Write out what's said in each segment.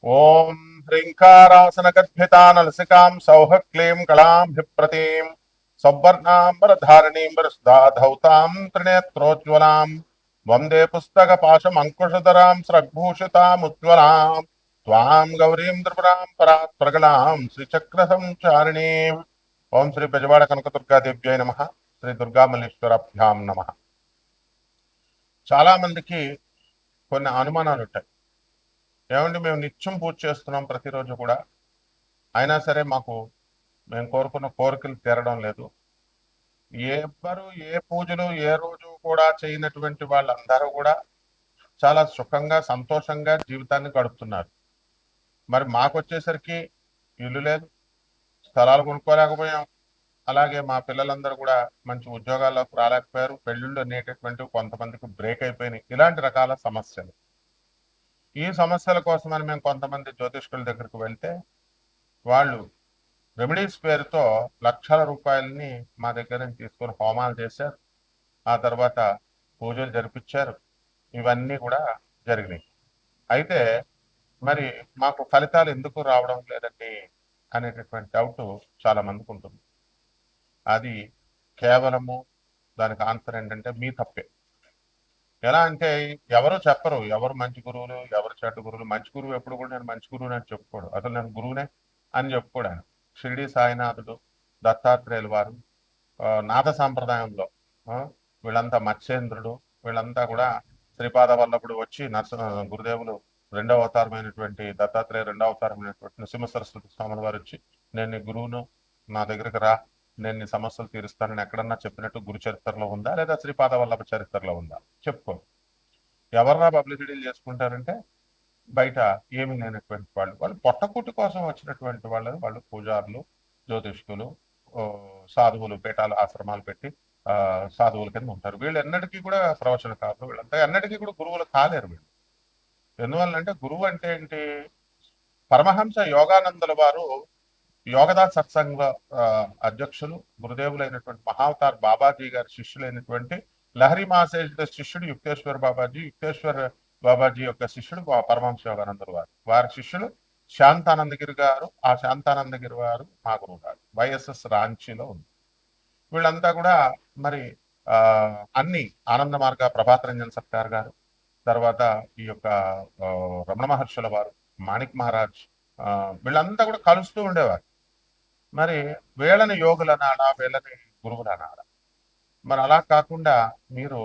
ఓం హ్రీంకారాసనగద్భితానలసికాం సౌహ క్లీం కళాంభిప్రతీం సౌవర్ణాంబరధారణీం వరసుధాధౌతాం త్రినేత్రోజ్వలాం వందే పుస్తకపాశమంకుశధరాం స్రగ్భూషితాముజ్వలాం త్వాం గౌరీం త్రిపురాం పరాత్ ప్రగళాం శ్రీచక్ర సంచారిణీం. ఓం శ్రీ బెజవాడ కనకదుర్గాదేవ్యై నమః. శ్రీ దుర్గామల్లేశ్వరాభ్యాం నమః. చాలా మందికి కొన్ని అనుమానాలు ఉంటాయి. ఏమంటే మేము నిత్యం పూజ చేస్తున్నాం ప్రతిరోజు కూడా, అయినా సరే మాకు మేము కోరుకున్న కోరికలు తీరడం లేదు. ఎవ్వరు ఏ పూజలు ఏ రోజు కూడా చేయనటువంటి వాళ్ళందరూ కూడా చాలా సుఖంగా సంతోషంగా జీవితాన్ని గడుపుతున్నారు. మరి మాకు వచ్చేసరికి ఇల్లు లేదు, స్థలాలు కొనుక్కోలేకపోయాం. అలాగే మా పిల్లలందరూ కూడా మంచి ఉద్యోగాల్లోకి రాలేకపోయారు. పెళ్ళిళ్ళు అనేటటువంటి కొంతమందికి బ్రేక్ అయిపోయినాయి. ఇలాంటి రకాల సమస్యలు. ఈ సమస్యల కోసమని మేము కొంతమంది జ్యోతిష్కుల దగ్గరికి వెళ్తే వాళ్ళు రెమెడీస్ పేరుతో లక్షల రూపాయలని మా దగ్గర నుంచి తీసుకొని హోమాలు చేశారు. ఆ తర్వాత పూజలు జరిపించారు. ఇవన్నీ కూడా జరిగినాయి. అయితే మరి మాకు ఫలితాలు ఎందుకు రావడం లేదండి అనేటటువంటి డౌట్ చాలా మందికి ఉంటుంది. అది కేవలము దానికి ఆన్సర్ ఏంటంటే మీ తప్పే. ఎలా అంటే ఎవరు చెప్పరు ఎవరు మంచి గురువులు ఎవరు చెడ్డ గురువులు. మంచి గురువు ఎప్పుడు కూడా నేను మంచి గురువుని అని చెప్పుకోడు, అసలు నేను గురువునే అని చెప్పుకోడు ఆయన. షిరిడి సాయినాథుడు, దత్తాత్రేయులు వారు, నాథ సాంప్రదాయంలో వీళ్ళంతా మత్స్యేంద్రుడు, వీళ్ళంతా కూడా శ్రీపాద వల్లభుడు వచ్చి గురుదేవులు రెండవ అవతారమైనటువంటి దత్తాత్రేయ రెండవ అవతారమైనటువంటి నృసింహ సరస్వతి స్వాముల వారు వచ్చి నేను నీ గురువును, నా దగ్గరికి రా, నేను నీ సమస్యలు తీరుస్తానని ఎక్కడన్నా చెప్పినట్టు గురు చరిత్రలో ఉందా లేదా శ్రీపాద వల్లభ చరిత్రలో ఉందా? చెప్పుకో. ఎవర్రా పబ్లిసిటీలు చేసుకుంటారంటే బయట ఏమి లేనటువంటి వాళ్ళు, వాళ్ళు పొట్టకూటి కోసం వచ్చినటువంటి వాళ్ళు పూజారులు, జ్యోతిష్కులు, సాధువులు, పీఠాలు ఆశ్రమాలు పెట్టి సాధువుల కింద ఉంటారు. వీళ్ళు ఎన్నటికీ కూడా ప్రవచనకారులు, వీళ్ళంతా ఎన్నటికీ కూడా గురువులు కాలేరు వీళ్ళు. ఎందువల్లంటే గురువు అంటే ఏంటి? పరమహంస యోగానందుల వారు యోగదాస్ సత్సంగ అధ్యక్షులు, గురుదేవులైనటువంటి మహావతార్ బాబాజీ గారి శిష్యులైనటువంటి లహరి మహాశేష శిష్యుడు యుక్తేశ్వర్ బాబాజీ, యుక్తేశ్వర్ బాబాజీ యొక్క శిష్యుడు పరమహంస యోగానందుల వారు, వారి శిష్యులు శాంతానందగిరి గారు. ఆ శాంతానందగిరి వారు మా గురువు గారు వైఎస్ఎస్ రాంచీలో ఉంది. వీళ్ళంతా కూడా మరి అన్ని ఆనంద మార్గ ప్రభాత్ రంజన్ సర్కార్ గారు, తర్వాత ఈ యొక్క రమణ మహర్షుల వారు, మాణిక్ మహారాజ్, వీళ్ళంతా కూడా కలుస్తూ ఉండేవారు. మరి వీళ్ళని యోగులు అనాడా, వీళ్ళని గురువులు అనాడా? మరి అలా కాకుండా మీరు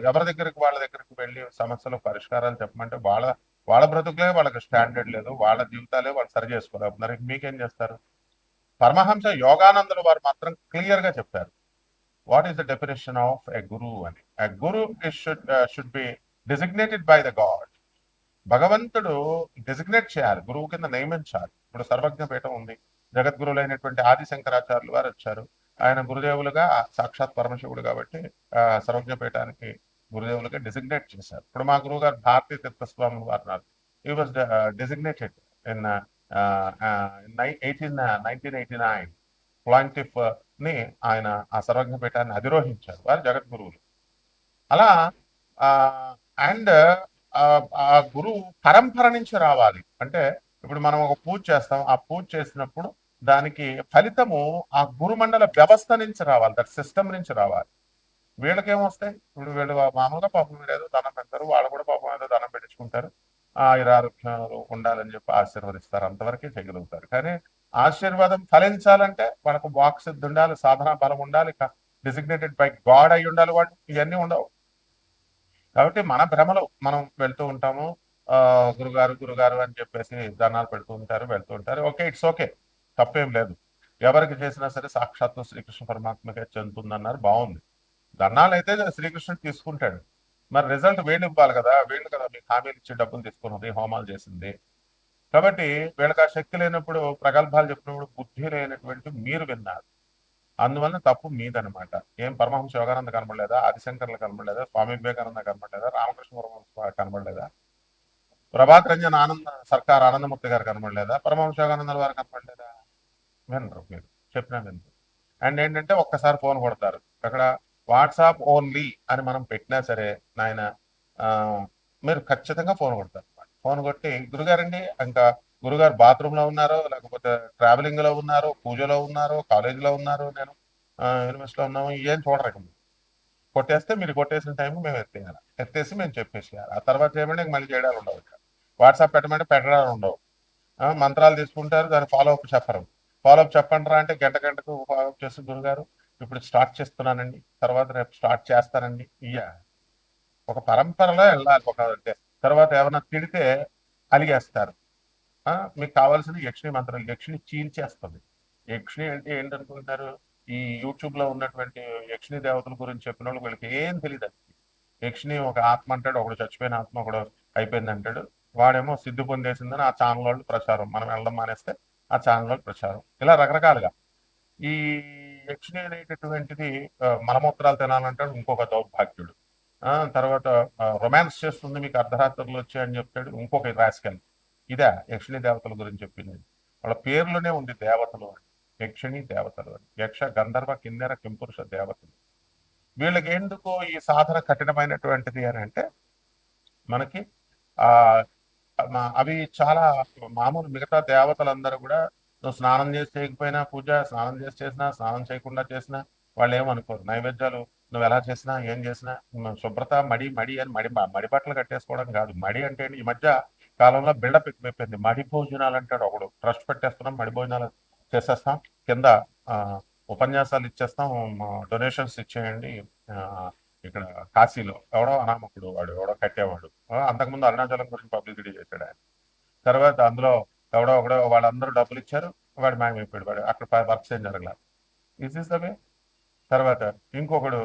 ఎవరి దగ్గరికి వాళ్ళ దగ్గరికి వెళ్ళి సమస్యలు పరిష్కారాలు చెప్పమంటే వాళ్ళ వాళ్ళ బ్రతుకులే వాళ్ళకి స్టాండర్డ్ లేదు, వాళ్ళ జీవితాలే వాళ్ళు సరి చేసుకోలేకపోతున్నారు. మీకేం చేస్తారు? పరమహంస యోగానందుల వారు మాత్రం క్లియర్ గా చెప్పారు what is the definition of a guru అని. A guru should be designated by the God. భగవంతుడు డిజిగ్నేట్ చేయాలి, గురువు కింద నియమించాలి. ఇప్పుడు సర్వజ్ఞ పీఠం ఉంది, జగద్గురువులైనటువంటి ఆది శంకరాచార్యులు వారు వచ్చారు. ఆయన గురుదేవులుగా సాక్షాత్ పరమశివుడు కాబట్టి సర్వజ్ఞ పీఠానికి గురుదేవులుగా డిజిగ్నేట్ చేశారు. ఇప్పుడు మా గురువు గారు భారతీ తీర్థస్వామి వారు ఈ వాజ్ డిజిగ్నేటెడ్ ఇన్ 1989 ప్లాంటిఫ్ ని ఆయన ఆ సర్వజ్ఞ పీఠాన్ని అధిరోహించారు వారు జగద్గురువులు. అలా అండ్ ఆ గురువు పరంపర నుంచి రావాలి. అంటే ఇప్పుడు మనం ఒక పూజ చేస్తాం, ఆ పూజ చేసినప్పుడు దానికి ఫలితము ఆ గురుమండల వ్యవస్థ నుంచి రావాలి, దట్ సిస్టమ్ నుంచి రావాలి. వీళ్ళకేమొస్తాయి? ఇప్పుడు వీళ్ళు మామూలుగా పాపం ఏదో ధనం పెడతారు, వాళ్ళు కూడా పాపం ఏదో ధనం పెట్టించుకుంటారు, ఆయురారోగ్యాలు ఉండాలని చెప్పి ఆశీర్వదిస్తారు, అంతవరకే చేయగలుగుతారు. కానీ ఆశీర్వాదం ఫలించాలంటే మనకు వాక్ సిద్ధి ఉండాలి, సాధన బలం ఉండాలి, డిజిగ్నేటెడ్ బై గాడ్ అయి ఉండాలి. వాళ్ళు ఇవన్నీ ఉండవు. కాబట్టి మన భ్రమలో మనం వెళ్తూ ఉంటాము. గురుగారు గురుగారు అని చెప్పేసి దండాలు పెడుతూ ఉంటారు, వెళ్తూ ఉంటారు. ఓకే, ఇట్స్ ఓకే, తప్పేం లేదు. ఎవరికి చేసినా సరే సాక్షాత్తు శ్రీకృష్ణ పరమాత్మకే చెందుతుందన్నారు, బాగుంది. దండాలు అయితే శ్రీకృష్ణుడు తీసుకుంటాడు, మరి రిజల్ట్ వీళ్ళు ఇవ్వాలి కదా. వీళ్ళు కదా మీకు హామీలు ఇచ్చి డబ్బులు తీసుకున్నది, హోమాలు చేసింది. కాబట్టి వీళ్ళకి ఆ శక్తి లేనప్పుడు, ప్రగల్భాలు చెప్పినప్పుడు బుద్ధి లేనటువంటి మీరు విన్నారు, అందువల్ల తప్పు మీదనమాట. ఏం పరమహంస యోగానంద కనబడలేదా? ఆదిశంకర్లు కనబడలేదా? స్వామి వివేకానంద కనబడలేదా? రామకృష్ణ పరమహంస కనబడలేదా? ప్రభాత్ రంజన్ ఆనంద సర్కార్ ఆనందమూర్తి గారు కనబడలేదా? పరమహంస యోగానందల వారు కనబడలేదా? వినరు మీరు, చెప్పినా వినరు. అండ్ ఏంటంటే ఒక్కసారి ఫోన్ కొడతారు, అక్కడ వాట్సాప్ ఓన్లీ అని మనం పెట్టినా సరే నాయన మీరు ఖచ్చితంగా ఫోన్ కొడతారు. ఫోన్ కొట్టి గురుగారండి, ఇంకా గురుగారు బాత్రూమ్ లో ఉన్నారు, లేకపోతే ట్రావెలింగ్ లో ఉన్నారు, పూజలో ఉన్నారు, కాలేజీలో ఉన్నారు, నేను యూనివర్సిటీలో ఉన్నాము, ఏం చూడరు. కొట్టేస్తే మీరు కొట్టేసిన టైం మేము ఎత్తేయాలి, ఎత్తేసి మేము చెప్పేసేయాలి. ఆ తర్వాత చేయమంటే ఇంక మళ్ళీ చేయడాలు ఉండవు. ఇక వాట్సాప్ పెట్టమంటే పెట్టడాలు ఉండవు. మంత్రాలు తీసుకుంటారు, దాని ఫాలో అప్ చెప్పరు. ఫాలో అప్ చెప్పండి రా అంటే గంట గంటకు ఫాలో అప్ చేసి గురుగారు ఇప్పుడు స్టార్ట్ చేస్తున్నానండి, తర్వాత రేపు స్టార్ట్ చేస్తానండి. ఒక పరంపరలో వెళ్ళాలి. తర్వాత ఏమైనా తిడితే అలిగేస్తారు. మీకు కావాల్సిన యక్షిణి మంత్రం, యక్షిణి చీల్చేస్తుంది. యక్షిణి అంటే ఏంటనుకుంటున్నారు? ఈ యూట్యూబ్ లో ఉన్నటువంటి యక్షిణి దేవతల గురించి చెప్పిన వాళ్ళు వీళ్ళకి ఏం తెలియదు. యక్షిణి ఒక ఆత్మ అంటాడు, ఒకడు చచ్చిపోయిన ఆత్మ, ఒకడు అయిపోయింది అంటాడు. వాడేమో సిద్ధి పొందేసిందని ఆ ఛానల్ వాళ్ళు ప్రచారం, మనం వెళ్ళడం మానేస్తే ఆ ఛానల్ వాళ్ళు ప్రచారం, ఇలా రకరకాలుగా. ఈ యక్షిణి అనేటటువంటిది మలమూత్రాలు తినాలంటాడు ఇంకొక దౌర్భాగ్యుడు. తర్వాత రొమాన్స్ చేస్తుంది మీకు అర్ధరాత్రులు వచ్చి అని చెప్తాడు ఇంకొక రాసికల్. ఇదే యక్షిణి దేవతల గురించి చెప్పింది. వాళ్ళ పేర్లోనే ఉంది దేవతలు అని. యక్షిణి దేవతలు అని, యక్ష గంధర్వ కిన్నెర కింపురుష దేవతలు. వీళ్ళకి ఎందుకు ఈ సాధన కఠినమైనటువంటిది అని అంటే, మనకి ఆ అవి చాలా మామూలు. మిగతా దేవతలందరూ కూడా నువ్వు స్నానం చేసి చేయకపోయినా పూజ, స్నానం చేసి చేసినా, స్నానం చేయకుండా చేసినా వాళ్ళు ఏమనుకోరు. నైవేద్యాలు నువ్వు ఎలా చేసినా ఏం చేసినా శుభ్రత మడి మడి అని మడి మడి బట్టలు కట్టేసుకోవడం కాదు. మడి అంటే ఈ మధ్య కాలంలో బిల్డప్ ఎక్కువైపోయింది. మడి భోజనాలు అంటాడు ఒకడు, ట్రస్ట్ పెట్టేస్తున్నాం, మడి భోజనాలు చేసేస్తాం, కింద ఉపన్యాసాలు ఇచ్చేస్తాం, డొనేషన్స్ ఇచ్చేయండి. ఇక్కడ కాశీలో ఎవడో అనామకుడు, వాడు ఎవడో కట్టేవాడు, అంతకుముందు అరుణాచలం గురించి పబ్లిసిటీ చేశాడు ఆయన. తర్వాత అందులో ఎవడో ఒకడో వాళ్ళందరూ డబ్బులు ఇచ్చారు, వాడు మాయమైపోయాడు, వాడు అక్కడ వర్క్స్ ఏం జరగలేదు. Is is the way. తర్వాత ఇంకొకడు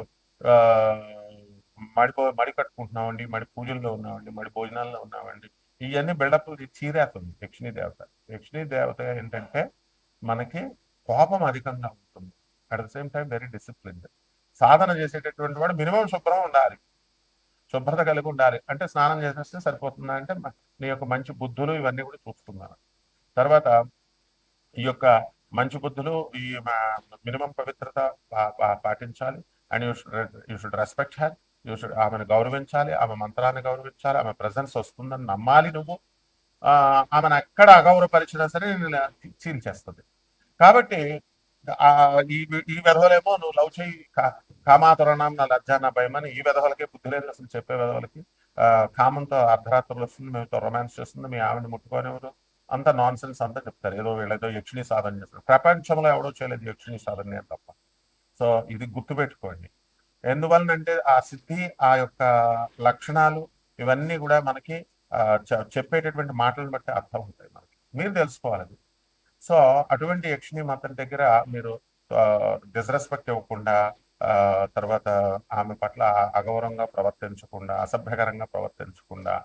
మడి కట్టుకుంటున్నామండి, మడి పూజల్లో ఉన్నామండి, మడి భోజనాల్లో ఉన్నామండి, ఇవన్నీ బిల్డప్ చీరేస్తుంది యక్షిణీ దేవత. యక్షిణీ దేవత ఏంటంటే మనకి కోపం అధికంగా ఉంటుంది, at the same time very discipline. సాధన చేసేటటువంటి వాడు మినిమం శుభ్రం ఉండాలి, శుభ్రత కలిగి ఉండాలి. అంటే స్నానం చేసేస్తే సరిపోతుందా అంటే నీ యొక్క మంచి బుద్ధులు ఇవన్నీ కూడా చూసుకున్నాను. తర్వాత ఈ యొక్క మంచి బుద్ధులు, ఈ మినిమం పవిత్రత పాటించాలి. And you should respect her, you should ఆమెను గౌరవించాలి, ఆమె మంత్రాన్ని గౌరవించాలి, ఆమె ప్రజెన్స్ వస్తుందని నమ్మాలి నువ్వు. ఆమెను ఎక్కడ అగౌరవపరిచినా సరే నేను చీల్చేస్తుంది. కాబట్టి ఈ ఈ వెధవలేమో నువ్వు లవ్ చేయి, కామాతురణం నా లజ్జా నా భయమని, ఈ వెధవలకే బుద్ధి లేదు అసలు చెప్పే వెధవలకి. కామంతో అర్ధరాత్రులు వస్తుంది, మేముతో రొమాన్స్ చేస్తుంది, మీ ఆవిడని ముట్టుకోనివ్వరు, అంత నాన్ సెన్స్ అంతా చెప్తారు. ఏదో వీళ్ళేదో యక్షిణి సాధన చేస్తారు. ప్రపంచంలో ఎవడో చేయలేదు యక్షిణి సాధన తప్ప. సో ఇది గుర్తుపెట్టుకోండి. ఎందువలనంటే ఆ సిద్ధి, ఆ యొక్క లక్షణాలు ఇవన్నీ కూడా మనకి చెప్పేటటువంటి మాటలను బట్టి అర్థం ఉంటాయి మనకి, మీరు తెలుసుకోవాలి. సో అటువంటి యక్షిణి మాత్రం దగ్గర మీరు డిస్రెస్పెక్ట్ ఇవ్వకుండా, తర్వాత ఆమె పట్ల అగౌరవంగా ప్రవర్తించకుండా, అసభ్యకరంగా ప్రవర్తించకుండా,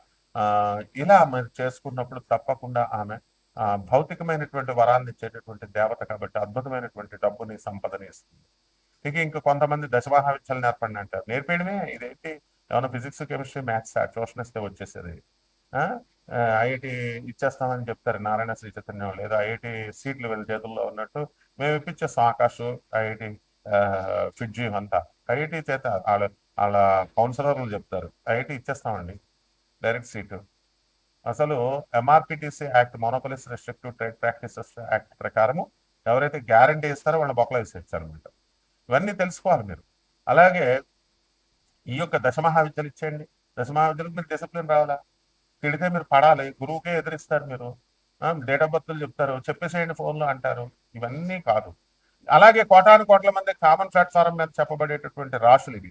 ఇలా మీరు చేసుకున్నప్పుడు తప్పకుండా ఆమె భౌతికమైనటువంటి వరాలను ఇచ్చేటటువంటి దేవత కాబట్టి అద్భుతమైనటువంటి డబ్బుని, సంపదని ఇస్తుంది. ఇంకా కొంతమంది దశమహావిద్యలు నేర్పండి అంటారు. నేర్పేయడమే ఇదేంటి, ఏమైనా ఫిజిక్స్, కెమిస్ట్రీ, మ్యాథ్స్ ట్యూషన్ ఇస్తే వచ్చేసేది. ఐఐటి ఇచ్చేస్తామని చెప్తారు నారాయణ శ్రీ చైతన్యం, లేదా ఐఐటి సీట్లు వీళ్ళ చేతుల్లో ఉన్నట్టు మేము ఇప్పించేస్తాం. ఆకాష్, ఐఐటి ఫిడ్జీ అంతా ఐఐటి చేత వాళ్ళ వాళ్ళ కౌన్సిలర్లు చెప్తారు ఐఐటి ఇచ్చేస్తామండి డైరెక్ట్ సీటు. అసలు MRPTC act, monopolies restrictive trade practices act ప్రకారము ఎవరైతే గ్యారంటీ ఇస్తారో వాళ్ళ బొక్కలో వేసేస్తారు అనమాట. ఇవన్నీ తెలుసుకోవాలి మీరు. అలాగే ఈ యొక్క దశమహావిద్యలు ఇచ్చేయండి. దశమహావిద్యలకు మీరు డిసిప్లిన్ రావాలా? తిడితే మీరు పడాలి, గురువుకే ఎదిరిస్తారు మీరు, డేట్ ఆఫ్ బర్త్లు చెప్తారు, చెప్పేసేయండి ఫోన్లో అంటారు. ఇవన్నీ కాదు. అలాగే కోటాను కోట్ల మంది కామన్ ప్లాట్ఫారం మీద చెప్పబడేటటువంటి రాశులు ఇవి.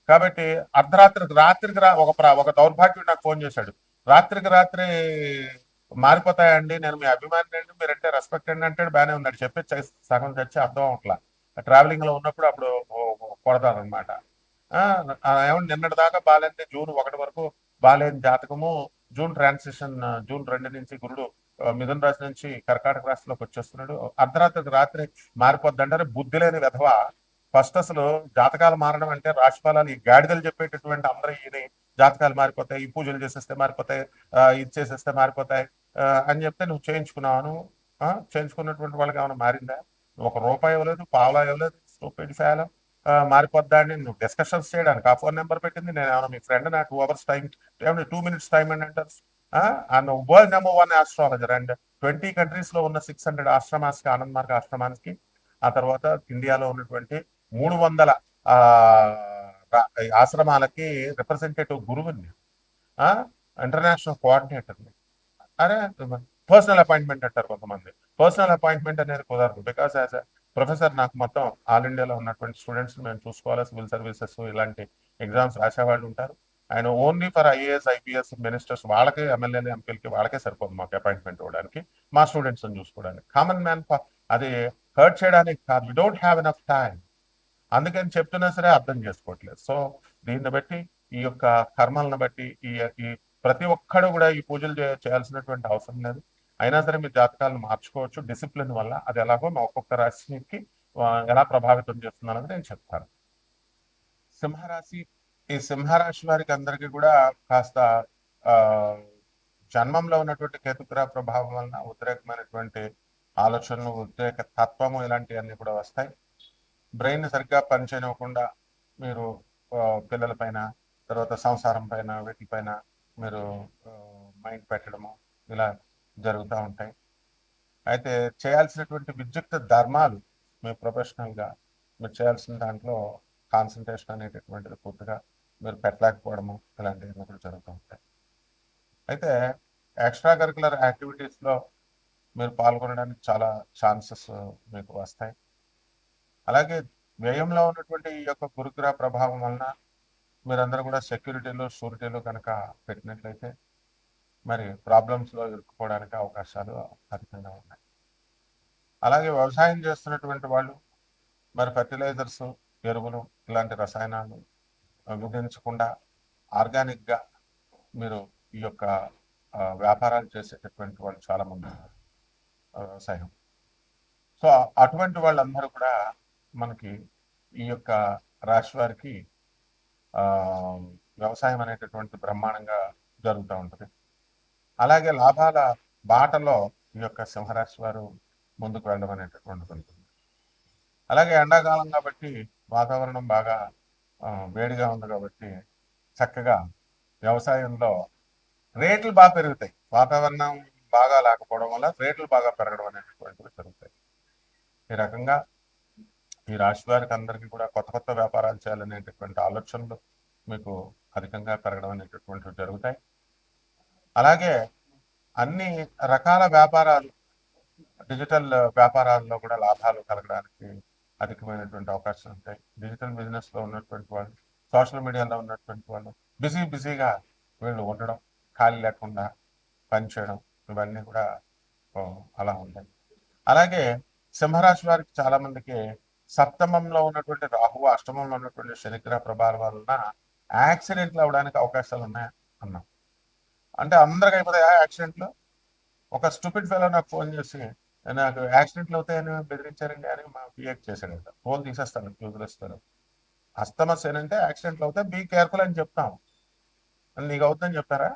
కాబట్టి రాత్రికి ఒక దౌర్భాగ్యుడు నాకు ఫోన్ చేశాడు, రాత్రికి రాత్రి మారిపోతాయండి, నేను మీ అభిమాని అండి, మీరంటే రెస్పెక్ట్ అండి అంటాడు. బాగానే ఉన్నాడు, చెప్పి సగం చచ్చి అర్థం అవట్లా. ట్రావెలింగ్ లో ఉన్నప్పుడు అప్పుడు కొడతారు అనమాట. ఏమంటే నిన్నటి దాకా బాగాలేంటే జూన్ 1 వరకు బాగాలేని జాతకము, జూన్ ట్రాన్సిషన్, జూన్ 2 నుంచి గురుడు మిథున రాశి నుంచి కర్కాటక రాశిలోకి వచ్చేస్తున్నాడు, అర్ధరాత్రికి రాత్రి మారిపోద్ది అంటారు. బుద్ధి లేని విధవ. ఫస్ట్ అసలు జాతకాలు మారడం అంటే రాశిఫలాలు ఈ గాడిదలు చెప్పేటటువంటి అందరూ ఈయన జాతకాలు మారిపోతాయి, ఈ పూజలు చేసేస్తే మారిపోతాయి, ఇది చేసేస్తే మారిపోతాయి అని చెప్తే నువ్వు చేయించుకున్నావు. చేయించుకున్నటువంటి వాళ్ళకి ఏమైనా మారిందా? ₹1 ఇవ్వలేదు, పావలా ఇవ్వలేదు, స్టూపిడ్ ఫెలో. మారిపోద్దా అని నువ్వు డిస్కషన్స్ చేయడానికి ఆ ఫోన్ నెంబర్ పెట్టింది. నేను ఏమైనా మీ ఫ్రెండ్, నా 2 hours టైం, 2 minutes టైం అని అంటారు. And world #1 astrologer. And 20 countries లో ఉన్న 600 ఆశ్రమాస్కి, ఆనంద్ మార్గ ఆశ్రమానికి, ఆ తర్వాత ఇండియాలో ఉన్నటువంటి 300 ఆశ్రమాలకి రిప్రజెంటేటివ్ గురువుని, ఇంటర్నేషనల్ కోఆర్డినేటర్ని. అరే పర్సనల్ అపాయింట్మెంట్ అంటారు కొంతమంది. పర్సనల్ అపాయింట్మెంట్ అనేది కుదరదు. బికాస్ యాజ్ ఎ ప్రొఫెసర్ నాకు మొత్తం ఆల్ ఇండియాలో ఉన్నటువంటి స్టూడెంట్స్ మేము చూసుకోవాలి. సివిల్ సర్వీసెస్ ఇలాంటి ఎగ్జామ్స్ రాసేవాళ్ళు ఉంటారు. ఆయన only for IAS, IPS ministers వాళ్ళకే, ఎమ్మెల్యేలు, ఎంపీలకి వాళ్ళకే సరిపోదు మాకు అపాయింట్మెంట్ ఇవ్వడానికి, మా స్టూడెంట్స్ చూసుకోవడానికి. కామన్ మ్యాన్ అది హర్ట్ చేయడానికి కాదు. We don't have enough time. అందుకని చెప్తున్నా సరే అర్థం చేసుకోవట్లేదు. సో దీన్ని బట్టి, ఈ యొక్క కర్మలను బట్టి, ఈ ప్రతి ఒక్కడు కూడా ఈ పూజలు చేయాల్సినటువంటి అవసరం లేదు. అయినా సరే మీ జాతకాలను మార్చుకోవచ్చు డిసిప్లిన్ వల్ల. అది ఎలాగో మా ఒక్కొక్క రాశికి ఎలా ప్రభావితం చేస్తుందన్నది నేను చెప్తాను. సింహరాశి, ఈ సింహరాశి వారికి అందరికీ కూడా కాస్త జన్మంలో ఉన్నటువంటి కేతుగ్రహ ప్రభావం వలన ఉద్రేకమైనటువంటి ఆలోచనలు, ఉద్రేక తత్వము ఇలాంటివన్నీ కూడా వస్తాయి. బ్రెయిన్ సరిగ్గా పనిచేయనివ్వకుండా మీరు పిల్లల పైన, తర్వాత సంసారం పైన, వీటిపైన మీరు మైండ్ పెట్టడము ఇలా జరుగుతూ ఉంటాయి. అయితే చేయాల్సినటువంటి విద్యుక్త ధర్మాలు మీరు ప్రొఫెషనల్గా మీరు చేయాల్సిన దాంట్లో కాన్సన్ట్రేషన్ అనేటటువంటిది పూర్తిగా మీరు పెట్టలేకపోవడము ఇలాంటివన్నీ కూడా జరుగుతూ ఉంటాయి. అయితే ఎక్స్ట్రా కరికులర్ యాక్టివిటీస్లో మీరు పాల్గొనడానికి చాలా ఛాన్సెస్ మీకు వస్తాయి. అలాగే వ్యయంలో ఉన్నటువంటి ఈ యొక్క గురుగ్రహ ప్రభావం వలన మీరందరూ కూడా సెక్యూరిటీలు, షూరిటీలు కనుక పెట్టినట్లయితే మరి ప్రాబ్లమ్స్లో ఇరుక్కుపోవడానికి అవకాశాలు అధికంగా ఉన్నాయి. అలాగే వ్యవసాయం చేస్తున్నటువంటి వాళ్ళు మరి ఫర్టిలైజర్స్, ఎరువులు ఇలాంటి రసాయనాలు విధించకుండా ఆర్గానిక్గా మీరు ఈ యొక్క వ్యాపారాలు చేసేటటువంటి వాళ్ళు చాలామంది ఉన్నారు వ్యవసాయం. సో అటువంటి వాళ్ళందరూ కూడా మనకి ఈ యొక్క రాశి వారికి వ్యవసాయం అనేటటువంటి బ్రహ్మాండంగా జరుగుతూ ఉంటుంది. అలాగే లాభాల బాటలో ఈ యొక్క సింహరాశి వారు ముందుకు వెళ్ళడం అనేటటువంటిది ఉంటుంది. అలాగే ఎండాకాలం కాబట్టి వాతావరణం బాగా వేడిగా ఉంది కాబట్టి చక్కగా వ్యవసాయంలో రేట్లు బాగా పెరుగుతాయి. వాతావరణం బాగా లేకపోవడం వల్ల రేట్లు బాగా పెరగడం అనేటటువంటివి జరుగుతాయి. ఈ రకంగా ఈ రాశి వారికి అందరికీ కూడా కొత్త కొత్త వ్యాపారాలు చేయాలనేటటువంటి ఆలోచనలు మీకు అధికంగా పెరగడం అనేటటువంటివి జరుగుతాయి. అలాగే అన్ని రకాల వ్యాపారాలు, డిజిటల్ వ్యాపారాల్లో కూడా లాభాలు కలగడానికి అధికమైనటువంటి అవకాశాలు ఉంటాయి. డిజిటల్ బిజినెస్లో ఉన్నటువంటి వాళ్ళు, సోషల్ మీడియాలో ఉన్నటువంటి వాళ్ళు బిజీగా వీళ్ళు ఉండడం, ఖాళీ లేకుండా పనిచేయడం ఇవన్నీ కూడా అలా ఉంటాయి. అలాగే సింహరాశి వారికి చాలా మందికి సప్తమంలో ఉన్నటువంటి రాహువు, అష్టమంలో ఉన్నటువంటి శనిగ్రహ ప్రభావం వలన యాక్సిడెంట్లు అవడానికి అవకాశాలు ఉన్నాయి అన్నాం. అంటే అందరికి అయిపోతాయి యాక్సిడెంట్లు. ఒక స్టూపిడ్ ఫెలో నాకు ఫోన్ చేసి నాకు యాక్సిడెంట్లు అవుతాయని బెదిరించారండి అని మా పిఏకి చేశాడంట. ఫోన్ తీసేస్తాను, వదిలేస్తాను. అస్తమ శని అంటే యాక్సిడెంట్లు అవుతాయి, బీ కేర్ఫుల్ అని చెప్తాం. నీకు అవుతుందని చెప్తారా?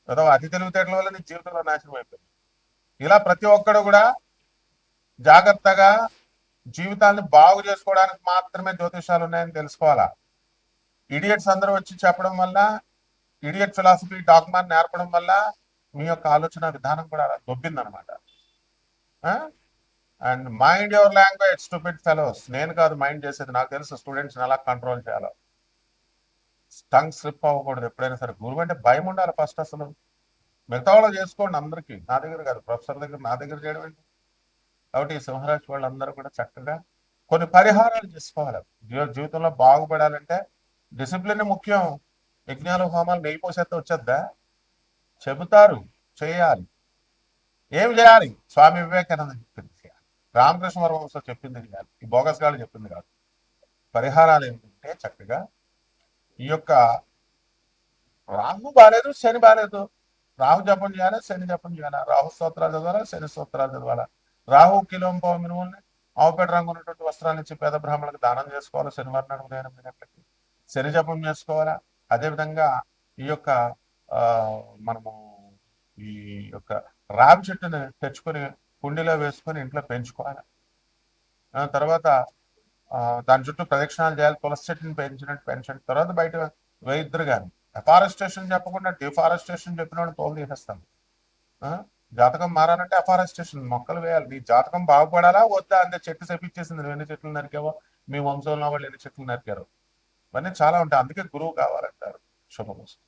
ఏదో అతి తెలివితేటల వల్ల నీ జీవితంలో నాశనం అయిపోయింది. ఇలా ప్రతి ఒక్కడు కూడా జాగ్రత్తగా జీవితాన్ని బాగు చేసుకోవడానికి మాత్రమే జ్యోతిషాలు ఉన్నాయని తెలుసుకోవాలా. ఇడియట్స్ అందరూ వచ్చి చెప్పడం వల్ల, ఇడియట్ ఫిలాసఫీ డాగ్మా నేర్పడం వల్ల మీ యొక్క ఆలోచన విధానం కూడా దొబ్బిందనమాట. And mind your language stupid fellows. నేను కాదు మైండ్ చేసేది, నాకు తెలుసు స్టూడెంట్స్ని ఎలా కంట్రోల్ చేయాలో. టంగ్ స్లిప్ అవ్వకూడదు ఎప్పుడైనా సరే. గురువు అంటే భయం ఉండాలి ఫస్ట్. అసలు మిగతా వాళ్ళు చేసుకోండి, అందరికీ, నా దగ్గర కాదు, ప్రొఫెసర్ దగ్గర, నా దగ్గర చేయడం ఏంటి. కాబట్టి ఈ సింహరాశి వాళ్ళందరూ కూడా చక్కగా కొన్ని పరిహారాలు చేసుకోవాలి. జీవితంలో బాగుపడాలంటే డిసిప్లిన్ ముఖ్యం. యజ్ఞాలు, హోమాలు నెయ్యి పోసేస్తే వచ్చేద్దా? చెబుతారు, చేయాలి. ఏం చేయాలి? స్వామి వివేకానంద చెప్పింది చేయాలి, రామకృష్ణ పరమహంస చెప్పింది చేయాలి, ఈ బోగస్ గారు చెప్పింది కాదు. పరిహారాలు ఏంటంటే చక్కగా ఈ యొక్క రాహు బాగాలేదు, శని బాగాలేదు, రాహు జపం చేయాలి, శని జపం చేయాలా, రాహు స్తోత్రాలు చదవాలా, శని స్తోత్రాలు చదవాలా. రాహు కిలోంపావు మినుముల్ని, ఆవుపేట రంగు ఉన్నటువంటి వస్త్రాలు ఇచ్చి పేద బ్రాహ్మణులకు దానం చేసుకోవాలి శనివారం నాడు ఉదయం 8 గంటలకి. శని జపం చేసుకోవాలా. అదేవిధంగా ఈ యొక్క మనము ఈ యొక్క రావి చెట్టుని తెచ్చుకొని కుండీలో వేసుకొని ఇంట్లో పెంచుకోవాలి. తర్వాత దాని చుట్టూ ప్రదక్షిణాలు చేయాలి. తులసి చెట్టుని పెంచినట్టు పెంచండి. తర్వాత బయట వేయిద్దరు కానీ అఫారెస్టేషన్ చెప్పకుండా డిఫారెస్టేషన్ చెప్పిన వాడిని తోలు తీసేస్తాను. జాతకం మారాలంటే అఫారెస్టేషన్ మొక్కలు వేయాలి. నీ జాతకం బాగుపడాలా వద్దా అంతే. చెట్టు చెప్పించేసింది, నువ్వు ఎన్ని చెట్లు నరికావో, మీ వంశంలో వాళ్ళు ఎన్ని చెట్లు నరికారు, ఇవన్నీ చాలా ఉంటాయి. అందుకే గురువు కావాలంటారు. శుభమస్తు.